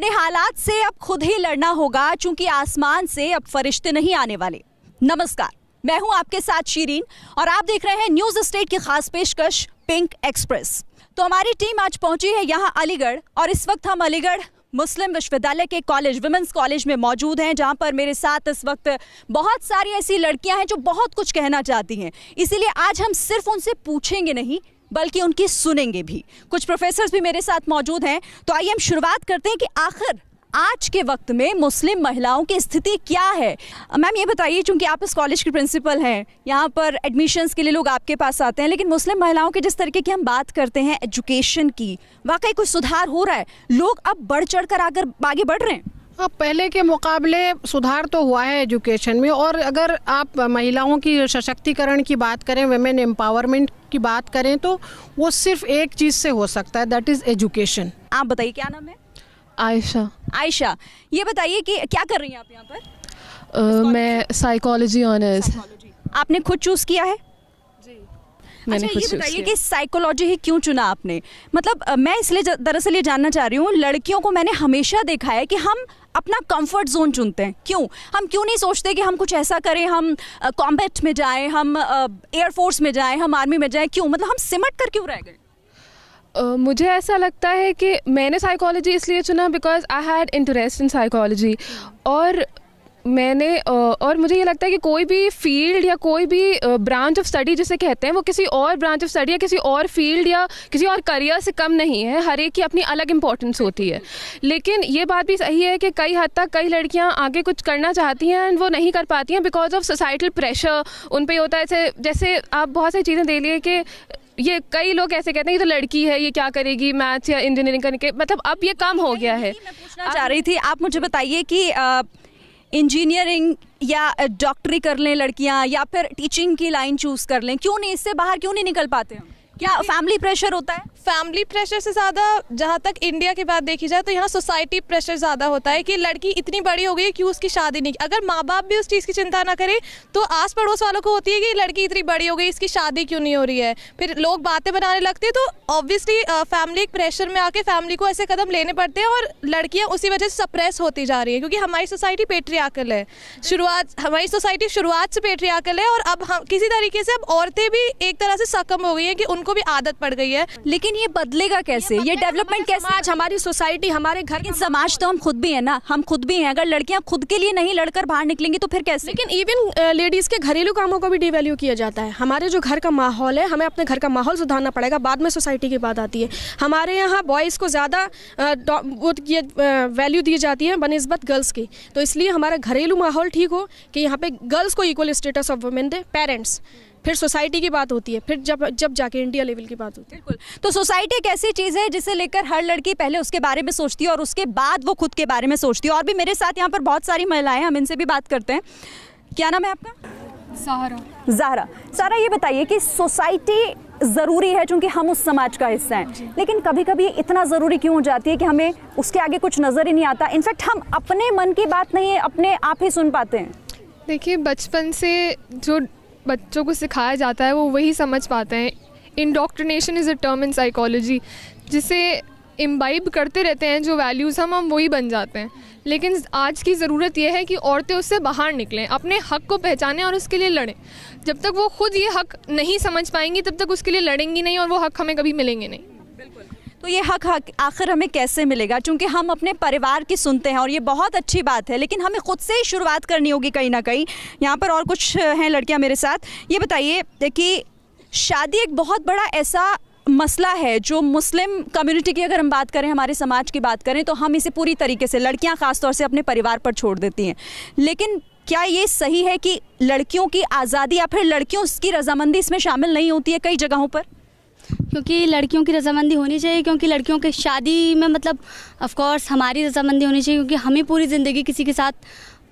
अपने हालात से अब खुद ही लड़ना होगा, चूंकि आसमान से अब फरिश्ते नहीं आने वाले। नमस्कार, मैं हूं आपके साथ शीरीन और आप देख रहे हैं न्यूज स्टेट की खास पेशकश पिंक एक्सप्रेस। तो हमारी टीम आज पहुंची है यहां अलीगढ़ और इस वक्त हम अलीगढ़ मुस्लिम विश्वविद्यालय के कॉलेज विमेंस कॉलेज में मौजूद हैं, जहां पर मेरे साथ इस वक्त बहुत सारी ऐसी लड़कियां हैं जो बहुत कुछ कहना चाहती हैं। इसीलिए आज हम सिर्फ उनसे पूछेंगे नहीं बल्कि उनकी सुनेंगे भी। कुछ प्रोफेसर्स भी मेरे साथ मौजूद हैं। तो आइए हम शुरुआत करते हैं कि आखिर आज के वक्त में मुस्लिम महिलाओं की स्थिति क्या है। मैम ये बताइए, चूंकि आप इस कॉलेज की प्रिंसिपल हैं, यहाँ पर एडमिशन्स के लिए लोग आपके पास आते हैं, लेकिन मुस्लिम महिलाओं के जिस तरीके की हम बात करते हैं एजुकेशन की, वाकई कोई सुधार हो रहा है? लोग अब बढ़ चढ़ कर आगे बढ़ रहे हैं? हाँ, पहले के मुकाबले सुधार तो हुआ है एजुकेशन में। और अगर आप महिलाओं की सशक्तिकरण की बात करें, वुमेन एम्पावरमेंट की बात करें, तो वो सिर्फ एक चीज़ से हो सकता है, दैट इज़ एजुकेशन। आप बताइए, क्या नाम है? आयशा, ये बताइए कि क्या कर रही हैं आप यहाँ पर? मैं साइकोलॉजी ऑनर्स। आपने खुद चूज़ किया है? मैंने अच्छा, ये बताइए कि साइकोलॉजी ही क्यों चुना आपने? मतलब मैं इसलिए दरअसल ये जानना चाह रही हूँ, लड़कियों को मैंने हमेशा देखा है कि हम अपना कंफर्ट जोन चुनते हैं। हम क्यों नहीं सोचते कि हम कुछ ऐसा करें, हम कॉम्बैट में जाएं, हम एयरफोर्स में जाएं, हम आर्मी में जाएं? क्यों, मतलब हम सिमट कर क्यों रह गए? मुझे ऐसा लगता है कि मैंने साइकोलॉजी इसलिए चुना because I had interest in psychology. और मुझे ये लगता है कि कोई भी फील्ड या कोई भी ब्रांच ऑफ स्टडी जिसे कहते हैं, वो किसी और ब्रांच ऑफ स्टडी या किसी और फील्ड या किसी और करियर से कम नहीं है। हर एक की अपनी अलग इंपॉर्टेंस होती है। लेकिन ये बात भी सही है कि कई हद तक कई लड़कियां आगे कुछ करना चाहती हैं एंड वो नहीं कर पाती हैं बिकॉज ऑफ सोसाइटल प्रेशर उन पे होता है। जैसे आप बहुत सारी चीज़ें दे लिए कि ये कई लोग ऐसे कहते हैं कि तो लड़की है, ये क्या करेगी मैथ्स या इंजीनियरिंग करने के, मतलब अब ये कम हो गया है। मैं पूछना चाह रही थी, आप मुझे बताइए कि इंजीनियरिंग या डॉक्टरी कर लें लड़कियां या फिर टीचिंग की लाइन चूज कर लें, क्यों नहीं, इससे बाहर क्यों नहीं निकल पाते हम? क्या फैमिली प्रेशर होता है? फैमिली प्रेशर से ज़्यादा जहाँ तक इंडिया की बात देखी जाए तो यहाँ सोसाइटी प्रेशर ज़्यादा होता है कि लड़की इतनी बड़ी हो गई है, क्यों उसकी शादी नहीं। अगर माँ बाप भी उस चीज़ की चिंता ना करें तो आस पड़ोस वालों को होती है कि लड़की इतनी बड़ी हो गई, इसकी शादी क्यों नहीं हो रही है। फिर लोग बातें बनाने लगते हैं, तो ऑब्वियसली फैमिली एक प्रेशर में आके फैमिली को ऐसे कदम लेने पड़ते हैं और लड़कियाँ उसी वजह से सप्रेस होती जा रही है, क्योंकि हमारी सोसाइटी पेट्रियार्कल है। हमारी सोसाइटी शुरुआत से पेट्रियार्कल है और अब हम किसी तरीके से अब औरतें भी एक तरह से सकम हो गई हैं कि उनको भी आदत पड़ गई है। लेकिन ये बदलेगा कैसे? ये डेवलपमेंट कैसे? समाज, हमारी सोसाइटी, हमारे घर की समाज तो हम खुद भी है ना, हम खुद भी हैं। अगर लड़कियां खुद के लिए नहीं लड़कर बाहर निकलेंगी तो फिर कैसे? लेकिन इवन लेडीज़ के घरेलू कामों को भी डिवैल्यू किया जाता है। हमारे जो घर का माहौल है, हमें अपने घर का माहौल सुधारना पड़ेगा, बाद में सोसाइटी की बात आती है। हमारे यहाँ बॉयज़ को ज़्यादा वैल्यू दी जाती है बनिस्बत गर्ल्स की, तो इसलिए हमारा घरेलू माहौल ठीक हो कि यहाँ पे गर्ल्स को equal status of women they parents, फिर सोसाइटी की बात होती है, फिर जब जाके इंडिया लेवल की बात होती है। बिल्कुल। तो सोसाइटी एक ऐसी चीज़ है जिसे लेकर हर लड़की पहले उसके बारे में सोचती है और उसके बाद वो खुद के बारे में सोचती है। और भी मेरे साथ यहाँ पर बहुत सारी महिलाएं, हम इनसे भी बात करते हैं। क्या नाम है आपका? ज़ाहरा, ये बताइए कि सोसाइटी ज़रूरी है चूँकि हम उस समाज का हिस्सा हैं, लेकिन कभी कभी इतना ज़रूरी क्यों हो जाती है कि हमें उसके आगे कुछ नज़र ही नहीं आता? इनफैक्ट हम अपने मन की बात नहीं है अपने आप ही सुन पाते हैं। देखिए, बचपन से जो बच्चों को सिखाया जाता है वो वही समझ पाते हैं। Indoctrination is a term in psychology, जिसे इम्बाइब करते रहते हैं जो वैल्यूज़ हम वही बन जाते हैं। लेकिन आज की ज़रूरत यह है कि औरतें उससे बाहर निकलें, अपने हक़ को पहचानें और उसके लिए लड़ें। जब तक वो खुद ये हक़ नहीं समझ पाएंगी तब तक उसके लिए लड़ेंगी नहीं और वो हक़ हमें कभी मिलेंगे नहीं। बिल्कुल। तो ये हक़ आखिर हमें कैसे मिलेगा? क्योंकि हम अपने परिवार की सुनते हैं और ये बहुत अच्छी बात है, लेकिन हमें खुद से ही शुरुआत करनी होगी कहीं ना कहीं। यहाँ पर और कुछ हैं लड़कियाँ मेरे साथ। ये बताइए कि शादी एक बहुत बड़ा ऐसा मसला है जो मुस्लिम कम्युनिटी की, अगर हम बात करें, हमारे समाज की बात करें, तो हम इसे पूरी तरीके से, लड़कियाँ ख़ासतौर से, अपने परिवार पर छोड़ देती हैं। लेकिन क्या ये सही है कि लड़कियों की आज़ादी या फिर लड़कियों की रजामंदी इसमें शामिल नहीं होती है कई जगहों पर? क्योंकि लड़कियों की रजामंदी होनी चाहिए, क्योंकि लड़कियों की शादी में मतलब ऑफ कोर्स हमारी रजामंदी होनी चाहिए, क्योंकि हम ही पूरी ज़िंदगी किसी के साथ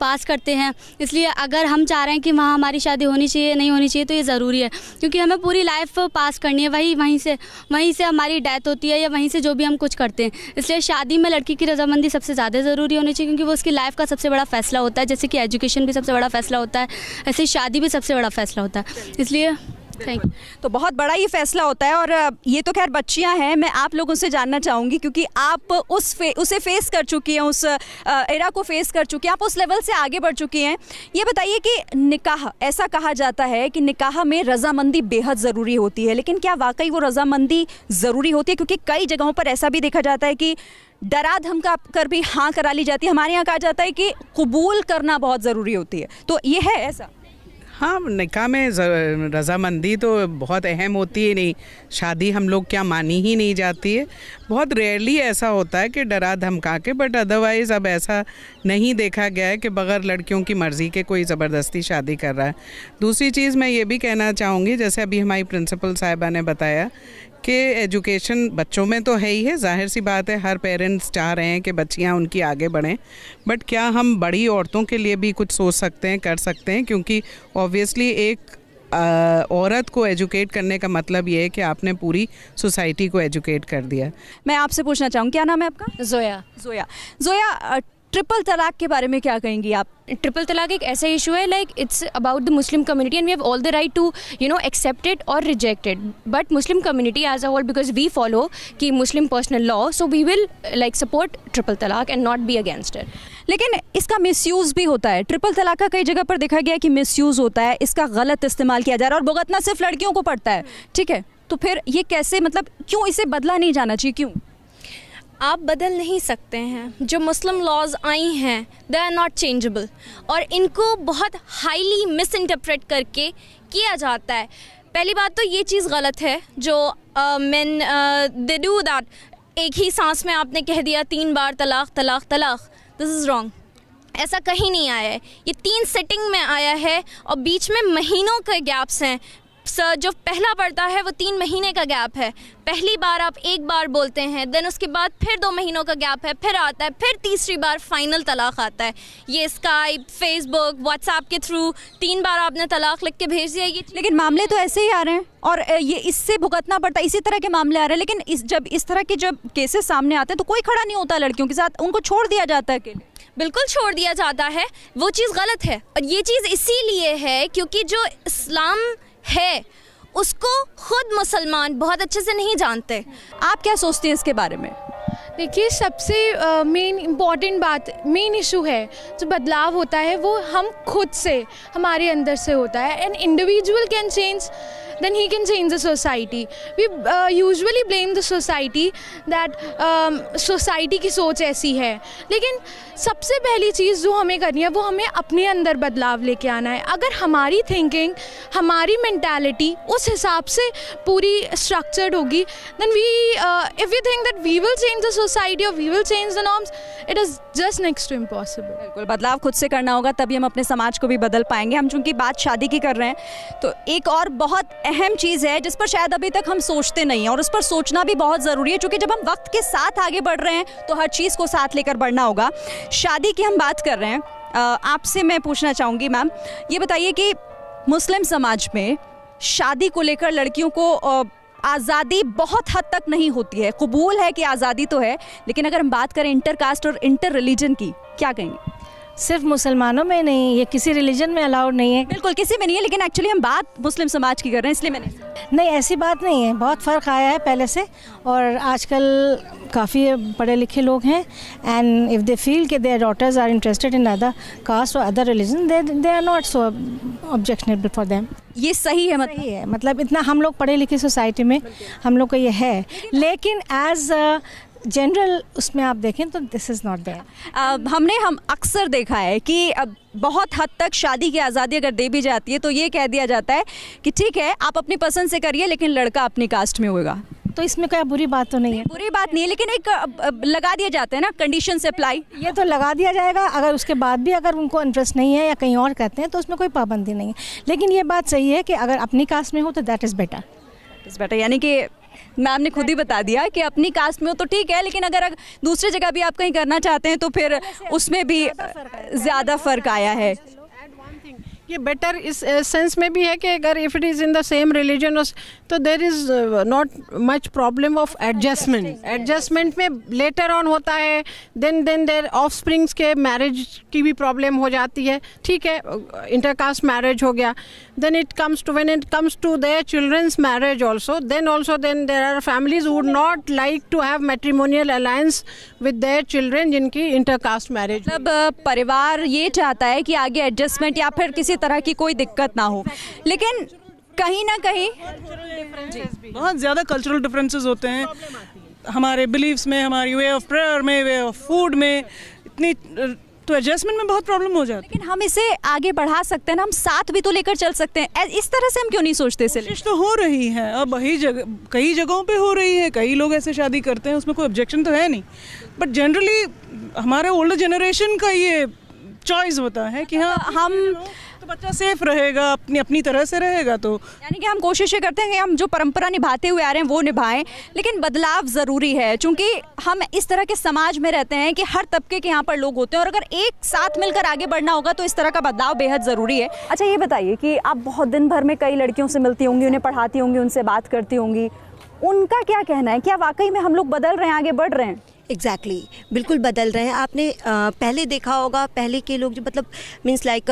पास करते हैं। इसलिए अगर हम चाह रहे हैं कि वहाँ हमारी शादी होनी चाहिए, नहीं होनी चाहिए, तो ये ज़रूरी है, क्योंकि हमें पूरी लाइफ पास करनी है। वहीं से हमारी डेथ होती है या वहीं से जो भी हम कुछ करते हैं। इसलिए शादी में लड़की की रजामंदी सबसे ज़्यादा ज़रूरी होनी चाहिए, क्योंकि वो उसकी लाइफ का सबसे बड़ा फ़ैसला होता है। जैसे कि एजुकेशन भी सबसे बड़ा फ़ैसला होता है, ऐसे शादी भी सबसे बड़ा फ़ैसला होता है। इसलिए थैंक यू। तो बहुत बड़ा ये फैसला होता है और ये तो खैर बच्चियां हैं, मैं आप लोगों से जानना चाहूँगी क्योंकि आप उसे फेस कर चुकी हैं, उस एरा को फेस कर चुकी हैं, आप उस लेवल से आगे बढ़ चुकी हैं। ये बताइए कि निकाह, ऐसा कहा जाता है कि निकाह में रजामंदी बेहद ज़रूरी होती है, लेकिन क्या वाकई वो रजामंदी ज़रूरी होती है? क्योंकि कई जगहों पर ऐसा भी देखा जाता है कि डरा धमका कर भी हाँ करा ली जाती है। हमारे यहाँ कहा जाता है कि कबूल करना बहुत ज़रूरी होती है, तो ये है ऐसा? हाँ, निकाह में रजामंदी तो बहुत अहम होती है। नहीं, शादी हम लोग क्या मानी ही नहीं जाती है। बहुत रेयरली ऐसा होता है कि डरा धमका के, बट अदरवाइज़ अब ऐसा नहीं देखा गया है कि बगैर लड़कियों की मर्ज़ी के कोई ज़बरदस्ती शादी कर रहा है। दूसरी चीज़ मैं ये भी कहना चाहूँगी, जैसे अभी हमारी प्रिंसिपल साहिबा ने बताया कि एजुकेशन बच्चों में तो है ही है, जाहिर सी बात है, हर पेरेंट्स चाह रहे हैं कि बच्चियां उनकी आगे बढ़ें, बट क्या हम बड़ी औरतों के लिए भी कुछ सोच सकते हैं, कर सकते हैं? क्योंकि ऑब्वियसली एक औरत को एजुकेट करने का मतलब ये है कि आपने पूरी सोसाइटी को एजुकेट कर दिया। मैं आपसे पूछना चाहूँ, क्या नाम है आपका? जोया। जोया, ट्रिपल तलाक के बारे में क्या कहेंगी आप? ट्रिपल तलाक एक ऐसा इशू है, like it's about the Muslim community and we have all the right to accept it or reject it, but Muslim community as a whole, because we follow कि Muslim personal law, so we will like support triple talaq and not be against it. लेकिन इसका misuse भी होता है। Triple तलाक का कई जगह पर देखा गया है कि मिसयूज़ होता है, इसका गलत इस्तेमाल किया जा रहा है और भुगतना सिर्फ लड़कियों को पड़ता है, ठीक है? तो फिर ये कैसे, मतलब क्यों इसे बदला नहीं जाना चाहिए, क्यों? आप बदल नहीं सकते हैं। जो मुस्लिम लॉज आई हैं दे आर नॉट चेंजेबल और इनको बहुत हाईली मिस इंटरप्रेट करके किया जाता है। पहली बात तो ये चीज़ गलत है जो मेन दे डू दैट, एक ही सांस में आपने कह दिया 3 बार तलाक तलाक तलाक, दिस इज़ रॉन्ग। ऐसा कहीं नहीं आया है, ये 3 सेटिंग में आया है और बीच में महीनों के गैप्स हैं। सर जो पहला पड़ता है वो 3 महीने का गैप है। पहली बार आप 1 बार बोलते हैं, देन उसके बाद फिर 2 महीनों का गैप है, फिर आता है, फिर तीसरी बार फाइनल तलाक आता है। ये स्काइप, फेसबुक, व्हाट्सएप के थ्रू 3 बार आपने तलाक लिख के भेज दिया। ये लेकिन मामले तो ऐसे ही आ रहे हैं और ये इससे भुगतना पड़ता है, इसी तरह के मामले आ रहे हैं। लेकिन जब इस तरह के जब केसेस सामने आते हैं तो कोई खड़ा नहीं होता लड़कियों के साथ, उनको छोड़ दिया जाता है अकेले। बिल्कुल छोड़ दिया जाता है, वो चीज़ गलत है। और ये चीज़ इसीलिए है क्योंकि जो इस्लाम है उसको खुद मुसलमान बहुत अच्छे से नहीं जानते। आप क्या सोचते हैं इसके बारे में? देखिए, सबसे मेन इम्पॉर्टेंट बात, मेन इशू है जो बदलाव होता है वो हम खुद से, हमारे अंदर से होता है। An individual can change, then he can change the society. We usually blame the society that society की सोच ऐसी है, लेकिन सबसे पहली चीज़ जो हमें करनी है वो हमें अपने अंदर बदलाव लेके आना है। अगर हमारी थिंकिंग, हमारी मेंटालिटी उस हिसाब से पूरी स्ट्रक्चर्ड होगी, then we if we think that we will change the society or we will change the norms, it is just next to impossible. बिल्कुल, बदलाव खुद से करना होगा, तभी हम अपने समाज को भी बदल पाएंगे। हम चूंकि बात शादी की कर रहे हैं तो एक और बहुत अहम चीज़ है जिस पर शायद अभी तक हम सोचते नहीं हैं और उस पर सोचना भी बहुत ज़रूरी है, क्योंकि जब हम वक्त के साथ आगे बढ़ रहे हैं तो हर चीज़ को साथ लेकर बढ़ना होगा। शादी की हम बात कर रहे हैं, आपसे मैं पूछना चाहूँगी मैम, ये बताइए कि मुस्लिम समाज में शादी को लेकर लड़कियों को आज़ादी बहुत हद तक नहीं होती है। कबूल है कि आज़ादी तो है, लेकिन अगर हम बात करें इंटर कास्ट और इंटर रिलीजन की, क्या कहेंगे? सिर्फ मुसलमानों में नहीं, ये किसी रिलीजन में अलाउड नहीं है। बिल्कुल किसी में नहीं है, लेकिन एक्चुअली हम बात मुस्लिम समाज की कर रहे हैं, इसलिए मैंने नहीं, ऐसी बात नहीं है। बहुत फ़र्क आया है पहले से, और आजकल काफ़ी पढ़े लिखे लोग हैं, एंड इफ़ दे फील कि their daughters are interested in other caste or other religion, they are not so objectionable for them. ये सही है, सही है, मतलब इतना हम लोग पढ़े लिखे सोसाइटी में हम लोग को ये है, लेकिन एज जनरल उसमें आप देखें तो दिस इज़ नॉट देयर। हम अक्सर देखा है कि अब बहुत हद तक शादी की आज़ादी अगर दे भी जाती है तो ये कह दिया जाता है कि ठीक है आप अपनी पसंद से करिए, लेकिन लड़का अपनी कास्ट में होगा। तो इसमें कोई बुरी बात तो नहीं है? बुरी बात नहीं है, लेकिन एक लगा दिया जाता है ना, कंडीशन से अप्लाई। ये तो लगा दिया जाएगा, अगर उसके बाद भी अगर उनको इंटरेस्ट नहीं है या कहीं और कहते हैं तो उसमें कोई पाबंदी नहीं है। लेकिन ये बात सही है कि अगर अपनी कास्ट में हो तो दैट इज़ बेटर। यानी कि मैम ने खुद ही बता दिया कि अपनी कास्ट में हो तो ठीक है, लेकिन अगर दूसरी जगह भी आप कहीं करना चाहते हैं तो फिर उसमें भी ज़्यादा फ़र्क आया है। ये बेटर इस सेंस में भी है कि अगर if it is in the same religion तो there is not much problem of adjustment में लेटर ऑन होता है, देन देर ऑफ स्प्रिंग्स के मैरिज की भी प्रॉब्लम हो जाती है, ठीक है, इंटरकास्ट मैरिज हो गया, then it comes to their children's marriage also then there are families who would not like to have matrimonial alliance with their children जिनकी intercaste marriage। मतलब परिवार ये चाहता है कि आगे एडजस्टमेंट या फिर किसी तरह की कोई दिक्कत ना हो, लेकिन कहीं ना कहीं बहुत ज़्यादा कल्चरल डिफरेंसेस होते हैं हमारे बिलीव्स में, हमारी वे ऑफ प्रेयर में, वे ऑफ फूड में, इतनी तो एडजस्टमेंट में बहुत प्रॉब्लम हो जाती है। लेकिन हम इसे आगे बढ़ा सकते हैं ना, हम साथ भी तो लेकर चल सकते हैं, इस तरह से हम क्यों नहीं सोचते? कोशिश तो हो रही है, अब कई जगहों पे हो रही है, कई लोग ऐसे शादी करते हैं, उसमें कोई ऑब्जेक्शन तो है नहीं, बट जनरली हमारे ओल्डर जनरेशन का ये चॉइस होता है कि हाँ हम तो बच्चा सेफ रहेगा, अपनी तरह से रहेगा, तो यानी कि हम कोशिशें करते हैं कि हम जो परंपरा निभाते हुए आ रहे हैं वो निभाएं, लेकिन बदलाव ज़रूरी है, क्योंकि हम इस तरह के समाज में रहते हैं कि हर तबके के यहाँ पर लोग होते हैं, और अगर एक साथ मिलकर आगे बढ़ना होगा तो इस तरह का बदलाव बेहद ज़रूरी है। अच्छा ये बताइए कि आप बहुत दिन भर में कई लड़कियों से मिलती होंगी, उन्हें पढ़ाती होंगी, उनसे बात करती होंगी, उनका क्या कहना है? क्या वाकई में हम लोग बदल रहे हैं, आगे बढ़ रहे हैं? एग्जैक्टली बिल्कुल बदल रहे हैं। आपने पहले देखा होगा, पहले के लोग जो मतलब means like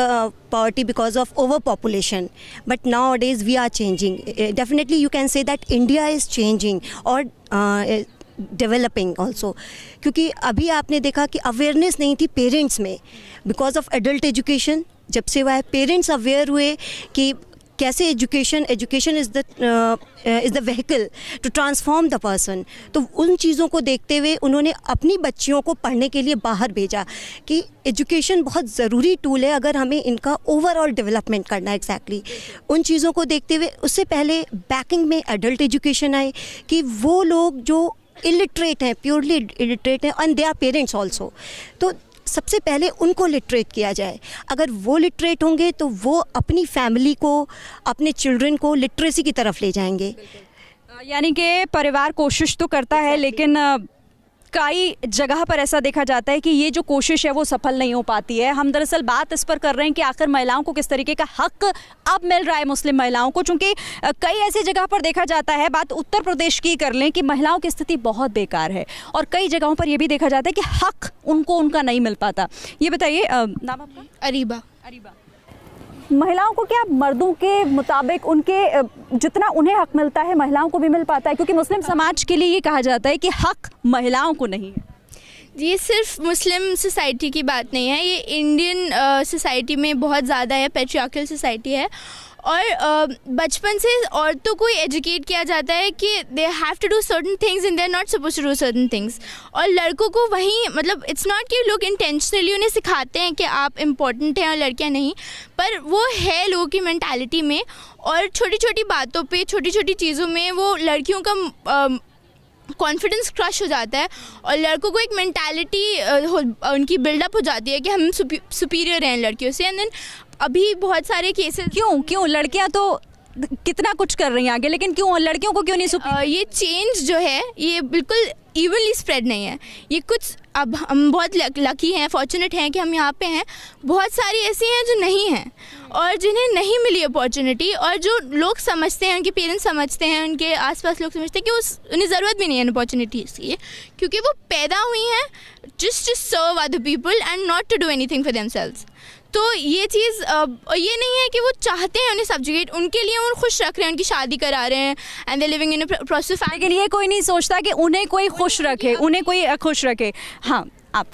poverty because of over population, but now days we are changing, definitely you can say that India is changing और डेवलपिंग ऑल्सो, क्योंकि अभी आपने देखा कि अवेयरनेस नहीं थी पेरेंट्स में बिकॉज ऑफ एडल्ट एजुकेशन। जब से वह पेरेंट्स अवेयर हुए कि कैसे education is the vehicle to transform the person, तो उन चीज़ों को देखते हुए उन्होंने अपनी बच्चियों को पढ़ने के लिए बाहर भेजा कि एजुकेशन बहुत ज़रूरी टूल है अगर हमें इनका ओवरऑल डेवलपमेंट करना है। एग्जैक्टली उन चीज़ों को देखते हुए उससे पहले बैकिंग में एडल्ट एजुकेशन आए कि वो लोग जो इलिटरेट हैं, प्योरली इलिटरेट हैं, and they are parents also, तो सबसे पहले उनको लिटरेट किया जाए। अगर वो लिटरेट होंगे तो वो अपनी फैमिली को, अपने चिल्ड्रन को लिटरेसी की तरफ ले जाएंगे। यानी कि परिवार कोशिश तो करता है, लेकिन कई जगह पर ऐसा देखा जाता है कि ये जो कोशिश है वो सफल नहीं हो पाती है। हम दरअसल बात इस पर कर रहे हैं कि आखिर महिलाओं को किस तरीके का हक अब मिल रहा है, मुस्लिम महिलाओं को, चूँकि कई ऐसी जगह पर देखा जाता है, बात उत्तर प्रदेश की कर लें, कि महिलाओं की स्थिति बहुत बेकार है, और कई जगहों पर यह भी देखा जाता है कि हक उनको उनका नहीं मिल पाता। ये बताइए, नाम आपका? अरीबा। महिलाओं को क्या मर्दों के मुताबिक उनके जितना उन्हें हक मिलता है महिलाओं को भी मिल पाता है? क्योंकि मुस्लिम समाज के लिए ये कहा जाता है कि हक महिलाओं को नहीं है। ये सिर्फ मुस्लिम सोसाइटी की बात नहीं है, ये इंडियन सोसाइटी में बहुत ज़्यादा है, पैट्रियार्कल सोसाइटी है, और बचपन से औरतों को एजुकेट किया जाता है कि they have to do certain things and they are not suppose to do certain things, और लड़कों को वहीं मतलब इट्स नॉट कि लोग इंटेंशनली उन्हें सिखाते हैं कि आप इम्पोर्टेंट हैं और लड़कियां नहीं, पर वो है लोगों की मेंटालिटी में, और छोटी छोटी बातों पे, छोटी छोटी चीज़ों में वो लड़कियों का कॉन्फिडेंस क्रश हो जाता है, और लड़कों को एक मेंटालिटी उनकी बिल्डअप हो जाती है कि हम सुपीरियर हैं लड़कियों से। एंड देन अभी बहुत सारे केसेस, क्यों लड़कियां तो कितना कुछ कर रही हैं आगे, लेकिन क्यों लड़कियों को क्यों नहीं ये चेंज जो है ये बिल्कुल इवनली स्प्रेड नहीं है, ये कुछ अब हम बहुत लकी हैं, फॉर्चुनेट हैं कि हम यहाँ पे हैं। बहुत सारी ऐसी हैं जो नहीं हैं और जिन्हें नहीं मिली अपॉर्चुनिटी, और जो लोग समझते हैं, उनके पेरेंट्स समझते हैं, उनके आसपास लोग समझते हैं कि उन्हें ज़रूरत भी नहीं है अपॉर्चुनिटीज़ की, क्योंकि वो पैदा हुई हैं just to serve other people and not to do anything for themselves. तो ये चीज़ ये नहीं है कि वो चाहते हैं उन्हें सब्जुगेट, उनके लिए उन्हें खुश रख रहे हैं, उनकी शादी करा रहे हैं and they living in a process. लेकिन ये कोई नहीं सोचता कि उन्हें कोई खुश रखे, उन्हें कोई खुश रखे। हाँ आप,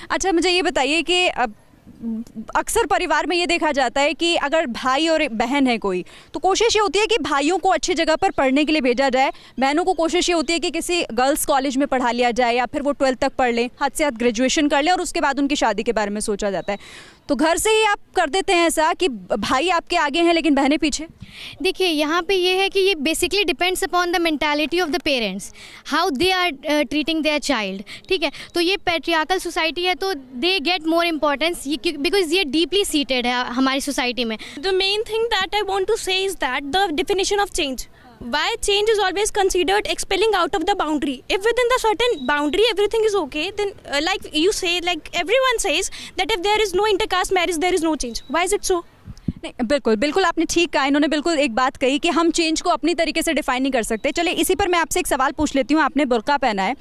अच्छा मुझे ये बताइए कि अक्सर परिवार में ये देखा जाता है कि अगर भाई और बहन है कोई, तो कोशिश ये होती है कि भाइयों को अच्छी जगह पर पढ़ने के लिए भेजा जाए, बहनों को कोशिश ये होती है कि किसी गर्ल्स कॉलेज में पढ़ा लिया जाए, या फिर वो 12th तक पढ़ लें, हद से हद ग्रेजुएशन कर लें, और उसके बाद उनकी शादी के बारे में सोचा जाता है। तो घर से ही आप कर देते हैं ऐसा कि भाई आपके आगे हैं लेकिन बहनें पीछे? देखिए यहाँ पे ये है कि ये basically depends upon the mentality of the parents, how they are treating their child. ठीक है, तो ये पैट्रियार्कल सोसाइटी है तो they get more importance, because ये डीपली सीटेड है हमारी सोसाइटी में। The main thing that I want to say is that the definition of change. Why change is always considered expelling out of the boundary. If within the certain boundary everything is okay, then like you say, like everyone says that if there is no intercaste marriage, there is no change. Why is it so? बिल्कुल बिल्कुल आपने ठीक कहा, इन्होंने बिल्कुल एक बात कही कि हम चेंज को अपनी तरीके से डिफाइन नहीं कर सकते। चलिए इसी पर मैं आपसे एक सवाल पूछ लेती हूँ। आपने बुर्का पहना है,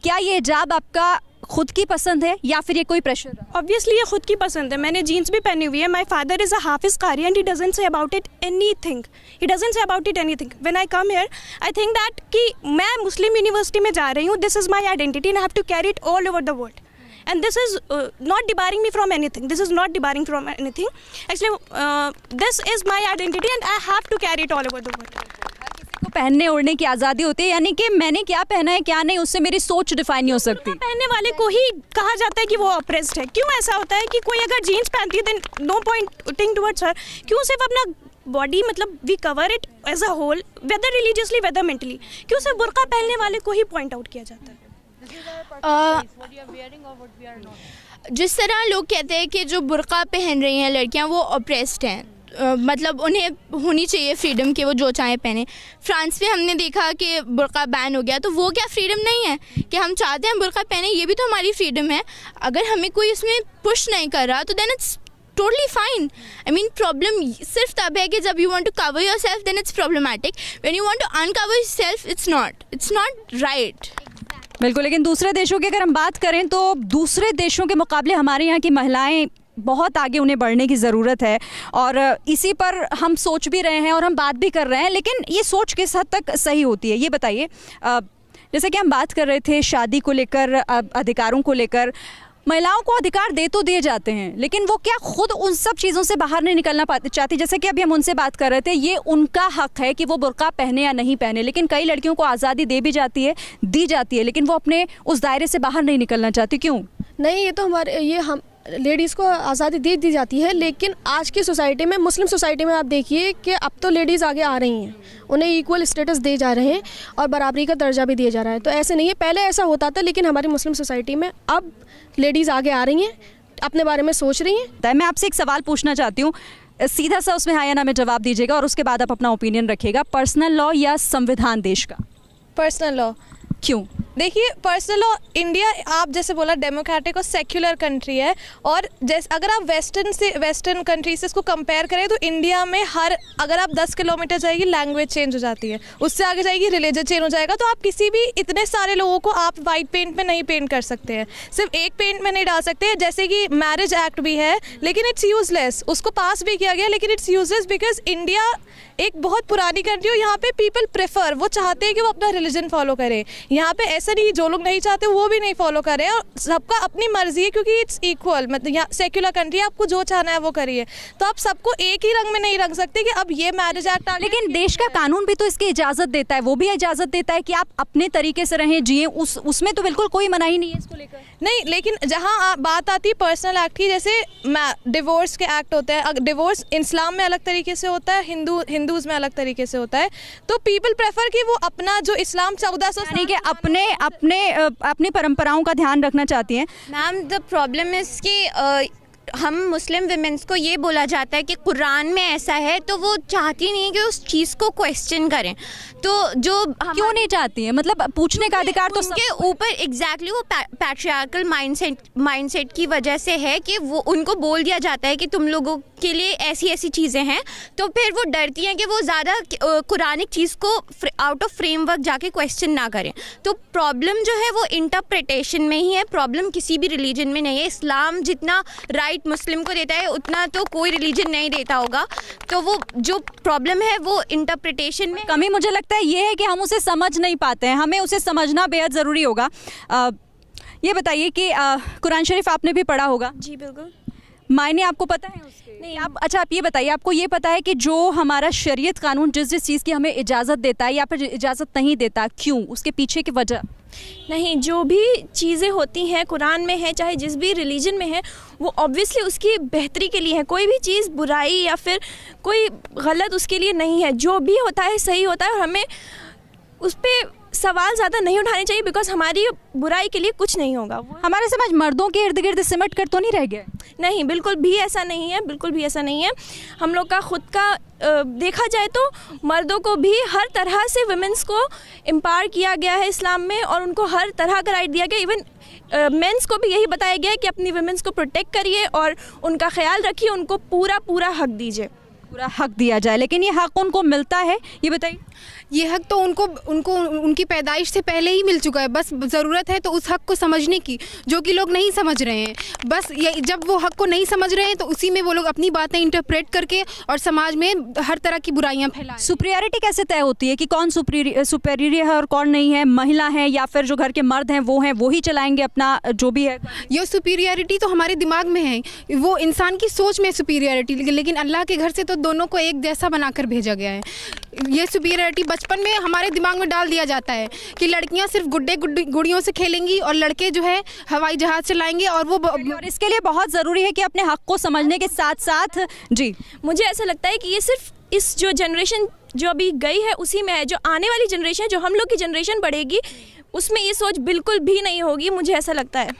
क्या ये हिजाब आपका खुद की पसंद है या फिर ये कोई प्रेशर है? ऑब्वियसली ये खुद की पसंद है। मैंने जीन्स भी पहनी हुई है। माय फादर इज़ अ हाफिज कारी and he doesn't say about it anything. He doesn't say about it anything. When I come here I think that कि मैं मुस्लिम यूनिवर्सिटी में जा रही हूँ, this is my identity and I have to carry it all over the world. And this is not debarring me from anything. This is not debarring from anything. Actually, this is my identity and I have to carry it all over the world. को पहनने ओढ़ने की आज़ादी होती है, यानी कि मैंने क्या पहना है क्या नहीं उससे मेरी सोच डिफाइन नहीं हो सकती। पहनने वाले को ही कहा जाता है कि वो ऑप्रेस्ड है। क्यों ऐसा होता है कि कोई अगर जीन्स पहनती है then no pointing towards her. क्यों सिर्फ अपना बॉडी मतलब we cover it as a whole, whether religiously whether mentally, क्यों सिर्फ बुर्का पहनने वाले को ही पॉइंट आउट किया जाता है? जिस तरह लोग कहते हैं कि जो बुर्का पहन रही हैं लड़कियां वो ऑप्रेस्ड हैं, मतलब उन्हें होनी चाहिए फ्रीडम कि वो जो चाहे पहने। फ्रांस में हमने देखा कि बुर्का बैन हो गया, तो वो क्या फ्रीडम नहीं है कि हम चाहते हैं बुर्का पहने? ये भी तो हमारी फ्रीडम है। अगर हमें कोई इसमें पुश नहीं कर रहा तो then it's totally fine. I mean, problem सिर्फ तब है कि जब you want to cover yourself then it's problematic. When you want to uncover yourself it's not right. बिल्कुल, लेकिन दूसरे देशों की अगर हम बात करें तो दूसरे देशों के मुकाबले हमारे यहाँ की महिलाएं बहुत आगे, उन्हें बढ़ने की ज़रूरत है और इसी पर हम सोच भी रहे हैं और हम बात भी कर रहे हैं। लेकिन ये सोच किस हद तक सही होती है ये बताइए। जैसे कि हम बात कर रहे थे शादी को लेकर, अधिकारों को लेकर, महिलाओं को अधिकार दे तो दिए जाते हैं लेकिन वो क्या खुद उन सब चीज़ों से बाहर नहीं निकलना चाहती? जैसे कि अभी हम उनसे बात कर रहे थे, ये उनका हक है कि वो बुर्का पहने या नहीं पहने, लेकिन कई लड़कियों को आज़ादी दी जाती है लेकिन वो अपने उस दायरे से बाहर नहीं निकलना चाहती। क्यों नहीं? ये तो हम लेडीज़ को आज़ादी दे दी जाती है, लेकिन आज की सोसाइटी में, मुस्लिम सोसाइटी में आप देखिए कि अब तो लेडीज़ आगे आ रही हैं, उन्हें इक्वल स्टेटस दिए जा रहे हैं और बराबरी का दर्जा भी दिया जा रहा है। तो ऐसे नहीं है, पहले ऐसा होता था लेकिन हमारी मुस्लिम सोसाइटी में अब लेडीज़ आगे आ रही हैं, अपने बारे में सोच रही हैं। मैं आपसे एक सवाल पूछना चाहती हूँ, सीधा सा उसमें हाँ या ना में जवाब दीजिएगा और उसके बाद आप अपना ओपिनियन रखिएगा। पर्सनल लॉ या संविधान देश का? Personal law. क्यों? देखिए, पर्सनल लॉ, इंडिया आप जैसे बोला डेमोक्रेटिक और सेक्युलर कंट्री है, और जैसे अगर आप वेस्टर्न कंट्री से इसको कंपेयर करें तो इंडिया में अगर आप 10 किलोमीटर जाएगी लैंग्वेज चेंज हो जाती है, उससे आगे जाएगी रिलीजन चेंज हो जाएगा। तो आप किसी भी इतने सारे लोगों को आप वाइट पेंट में नहीं पेंट कर सकते हैं, सिर्फ एक पेंट में नहीं डाल सकते हैं। जैसे कि मैरिज एक्ट भी है लेकिन इट्स यूजलेस, उसको पास भी किया गया लेकिन इट्स यूजलेस बिकॉज इंडिया एक बहुत पुरानी कंट्री है। यहाँ पे पीपल प्रेफर, वो चाहते हैं कि वो अपना रिलीजन फॉलो करें। यहाँ पे ऐसा नहीं, जो लोग नहीं चाहते वो भी नहीं फॉलो करें, और सबका अपनी मर्जी है क्योंकि इट्स इक्वल। मतलब यहाँ सेक्युलर कंट्री है, आपको जो चाहना है वो करिए। तो आप सबको एक ही रंग में नहीं रख सकते कि अब ये मैरिज एक्ट। लेकिन देश का कानून भी तो इसकी इजाज़त देता है, वो भी इजाज़त देता है कि आप अपने तरीके से रहें, जिए, उसमें तो बिल्कुल कोई मनाही नहीं है इसको लेकर। नहीं, लेकिन जहाँ बात आती है पर्सनल एक्ट की, जैसे डिवोर्स के एक्ट होते हैं। डिवोर्स इस्लाम में अलग तरीके से होता है, हिंदूज में अलग तरीके से होता है। तो पीपल प्रेफर कि वो अपना जो इस्लाम 1400 यानी कि अपनी परंपराओं का ध्यान रखना चाहती हैं। मैम, द प्रॉब्लम इज कि हम मुस्लिम विमेंस को ये बोला जाता है कि कुरान में ऐसा है, तो वो चाहती नहीं है कि उस चीज़ को क्वेश्चन करें। तो जो क्यों नहीं चाहती है? मतलब पूछने का अधिकार तो उनके ऊपर एग्जैक्टली वो पैट्रियार्कल माइंडसेट की वजह से है कि वो उनको बोल दिया जाता है कि तुम लोगों के लिए ऐसी ऐसी चीज़ें हैं, तो फिर वो डरती हैं कि वो ज़्यादा कुरानिक चीज़ को आउट ऑफ फ्रेमवर्क जाके क्वेश्चन ना करें। तो प्रॉब्लम जो है वो इंटरप्रिटेशन में ही है, प्रॉब्लम किसी भी रिलीजन में नहीं है। इस्लाम जितना राइट मुस्लिम को देता है उतना तो कोई रिलीजन नहीं देता होगा। तो वो जो प्रॉब्लम है वो इंटरप्रिटेशन में कमी मुझे लगता है ये है कि हम उसे समझ नहीं पाते हैं, हमें उसे समझना बेहद ज़रूरी होगा। ये बताइए कि कुरान शरीफ आपने भी पढ़ा होगा? जी बिल्कुल। मायने आपको पता है उसके? नहीं। आप ये बताइए, आपको ये पता है कि जो हमारा शरीयत कानून जिस चीज़ की हमें इजाज़त देता है या फिर इजाज़त नहीं देता, क्यों, उसके पीछे की वजह? नहीं, जो भी चीज़ें होती हैं कुरान में है, चाहे जिस भी रिलीजन में है, वो ऑब्वियसली उसकी बेहतरी के लिए है। कोई भी चीज़ बुराई या फिर कोई गलत उसके लिए नहीं है। जो भी होता है सही होता है और हमें उस पर सवाल ज़्यादा नहीं उठाने चाहिए बिकॉज हमारी बुराई के लिए कुछ नहीं होगा। हमारे समाज मर्दों के इर्द गिर्द सिमट कर तो नहीं रह गया? नहीं, बिल्कुल भी ऐसा नहीं है, बिल्कुल भी ऐसा नहीं है। हम लोग का खुद का देखा जाए तो मर्दों को भी हर तरह से वुमेंस को एम्पावर किया गया है इस्लाम में, और उनको हर तरह का राइट दिया गया। इवन मेंस को भी यही बताया गया है कि अपनी वुमेंस को प्रोटेक्ट करिए और उनका ख्याल रखिए, उनको पूरा हक दीजिए। पूरा हक दिया जाए। लेकिन ये हक उनको मिलता है, ये बताइए। ये हक तो उनको उनकी पैदाइश से पहले ही मिल चुका है, बस ज़रूरत है तो उस हक को समझने की, जो कि लोग नहीं समझ रहे हैं। बस ये जब वो हक को नहीं समझ रहे हैं तो उसी में वो लोग अपनी बातें इंटरप्रेट करके और समाज में हर तरह की बुराइयां फैला। सुपीरियरिटी कैसे तय होती है कि कौन सुपीरियर है और कौन नहीं है? महिला है या फिर जो घर के मर्द हैं वो ही चलाएंगे अपना जो भी है? ये सुपीरियरिटी तो हमारे दिमाग में है, वो इंसान की सोच में सुपीरियरिटी, लेकिन अल्लाह के घर से तो दोनों को एक जैसा बनाकर भेजा गया है। ये सुपीरियरिटी बचपन में हमारे दिमाग में डाल दिया जाता है कि लड़कियां सिर्फ गुड़ियों से खेलेंगी और लड़के जो है हवाई जहाज चलाएंगे। और इसके लिए बहुत ज़रूरी है कि अपने हक को समझने के साथ साथ जी मुझे ऐसा लगता है कि ये सिर्फ इस जो जनरेशन जो अभी गई है उसी में है। जो आने वाली जनरेशन, जो हम लोग की जनरेशन बढ़ेगी, उसमें ये सोच बिल्कुल भी नहीं होगी, मुझे ऐसा लगता है।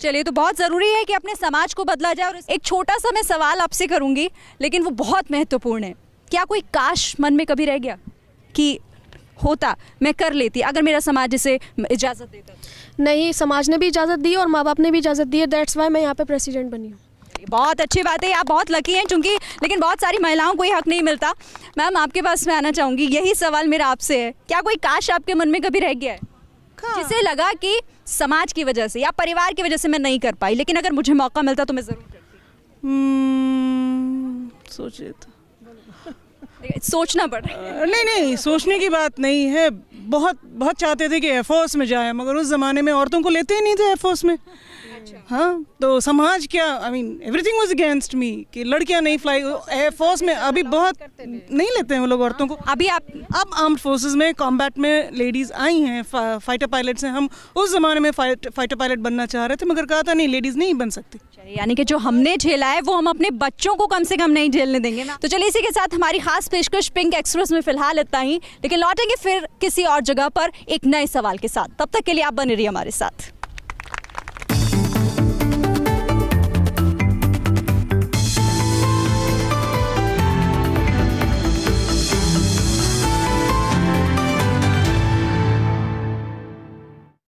चलिए, तो बहुत ज़रूरी है कि अपने समाज को बदला जाए। और एक छोटा सा मैं सवाल आपसे करूँगी, लेकिन वो बहुत महत्वपूर्ण है। क्या कोई काश मन में कभी रह गया कि होता, मैं कर लेती अगर मेरा समाज इसे इजाज़त देता? नहीं, समाज ने भी इजाज़त दी और माँ बाप ने भी इजाज़त दी है, दैट्स वाई मैं यहाँ पे प्रेसिडेंट बनी हूँ। बहुत अच्छी बात है, आप बहुत लकी हैं चूँकि, लेकिन बहुत सारी महिलाओं को ये हक नहीं मिलता। मैम, आपके पास मैं आना चाहूँगी, यही सवाल मेरा आपसे है, क्या कोई काश आपके मन में कभी रह गया है जिसे लगा कि समाज की वजह से या परिवार की वजह से मैं नहीं कर पाई, लेकिन अगर मुझे मौका मिलता तो मैं ज़रूर करती? सोचिए तो सोचना पड़ रहा है। नहीं, सोचने की बात नहीं है। बहुत चाहते थे कि एयरफोर्स में जाए, मगर उस ज़माने में औरतों को लेते ही नहीं थे एयरफोर्स में। हाँ, तो समाज क्या, I mean everything was against me कि लड़कियां नहीं फ्लाई एयरफोर्स में। अभी बहुत नहीं लेते हैं वो लोग औरतों को। अब आर्म्ड फोर्सेस में कॉम्बैट में लेडीज़ आई हैं, फाइटर पायलट्स हैं। हम उस ज़माने में फाइटर पायलट बनना चाह रहे थे, मगर कहा था नहीं, लेडीज़ नहीं बन सकती। यानी कि जो हमने झेला है वो हम अपने बच्चों को कम से कम नहीं झेलने देंगे ना। तो चलिए, इसी के साथ हमारी खास पेशकश पिंक एक्सप्रेस में फिलहाल इतना ही, लेकिन लौटेंगे फिर किसी और जगह पर एक नए सवाल के साथ। तब तक के लिए आप बने रहिए हमारे साथ।